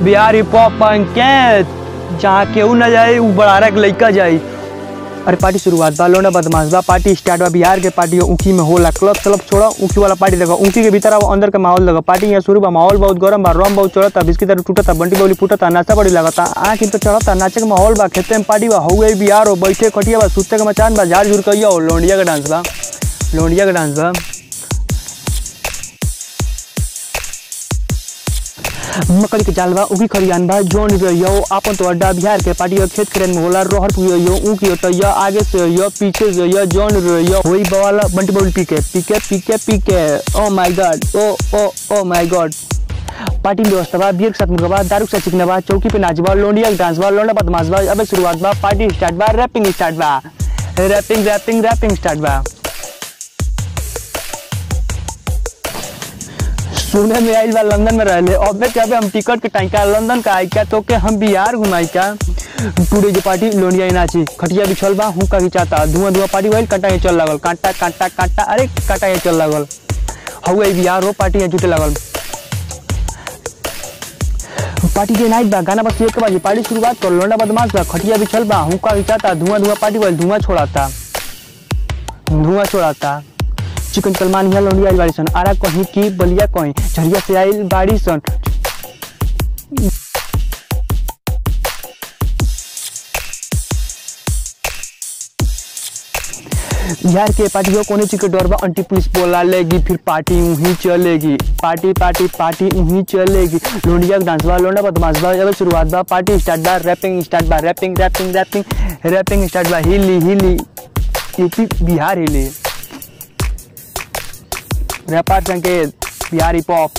Bihar hip hop पंकेत जहाँ केहू न जाए वो बड़ारा के लइका जाई। अरे पार्टी शुरुआत बा, लौंडा बदमाश बा, पार्टी स्टार्ट बा। बिहार के पार्टी ऊँखी में होला, क्लब क्लब छोड़ा ऊँखी वाला पार्टी देखो। ऊँखी के भीतर अब अंदर के माहौल देखो। पार्टी यहाँ शुरू बा, माहौल बहुत गरम बा, रम बहुत चढ़ता, बिस्किट टूटता, बंटी बबली फूटता, नाचा बड़ी लगता, आँख तो चढ़ता, नाचे के माहौल बा, खेते में पार्टी बा। हो गई बिहार हो, बैठे खटिया बा, सुते के मचान बा, झाड़ झुड़ कहिया हो, लौंडिया का डांस बा, लौंडिया का डांस बा। मकड़ी के जाल बा, उगी खरियान बा, जोन रहियो आपन तो अड्डा। बिहार के पार्टी खेत करे में होला, रोहर पुइयो ऊकी होतैया, आगे से रहियो पीछे से रहियो, जोन रहियो होई बवाला Bunty Babli PK PK PK PK. Oh my god, oh my god. Party व्यवस्था बा, बियर के साथ मुर्गा बा, दारू के साथ चिकना बा, चौकी पे नाच बा, लौंडिया के डांस बा, लौंडा बदमाश बा। अबे शुरुआत बा, पार्टी स्टार्ट बा, रैपिंग स्टार्ट बा, रैपिंग स्टार्ट बा। सुने में आइल बा लंदन में रहले, अबे क्या हम टिकट के टाइम का लंदन का आई क्या तो के हम बिहार घुमाई क्या। टूडे जो पार्टी लोनिया नाची, खटिया बिछल बा, हुक्का खिंचाता, धुआं धुआं पार्टी भइल, कांटा ये चल लागल, कांटा कांटा कांटा, अरे कांटा ये चल लागल। हउए बिहार हो, पार्टी ये जुटे लागल। पार्टी के नाइट बा, गाना बस 1 बजे, पार्टी शुरुआत कर, लौंडा बदमाश बा, खटिया बिछल बा, हुक्का खिंचाता, धुआं धुआं पार्टी भइल, धुआं छोड़ाता। चिकन सलमान यहाँ लौंडिया आइल बाड़ी सन, आरा कहीं की बलिया कहीं, झरिया से आइल बाड़ी सन। बिहार के पार्टी हो कोने चीज के डर बा, अंटी पुलिस बोला लेगी, फिर पार्टी वहीं चलेगी, पार्टी वहीं चलेगी। लौंडिया डांस बा, लौंडा बदमाश बा, अब शुरुआत बा, पार्टी स्टार्ट बा, रैपिंग स्टार्ट बा, रैपिंग स्टार्ट बा, हिली यूपी बिहार हिली। व्यापार संकेत बिहार हिप हॉप।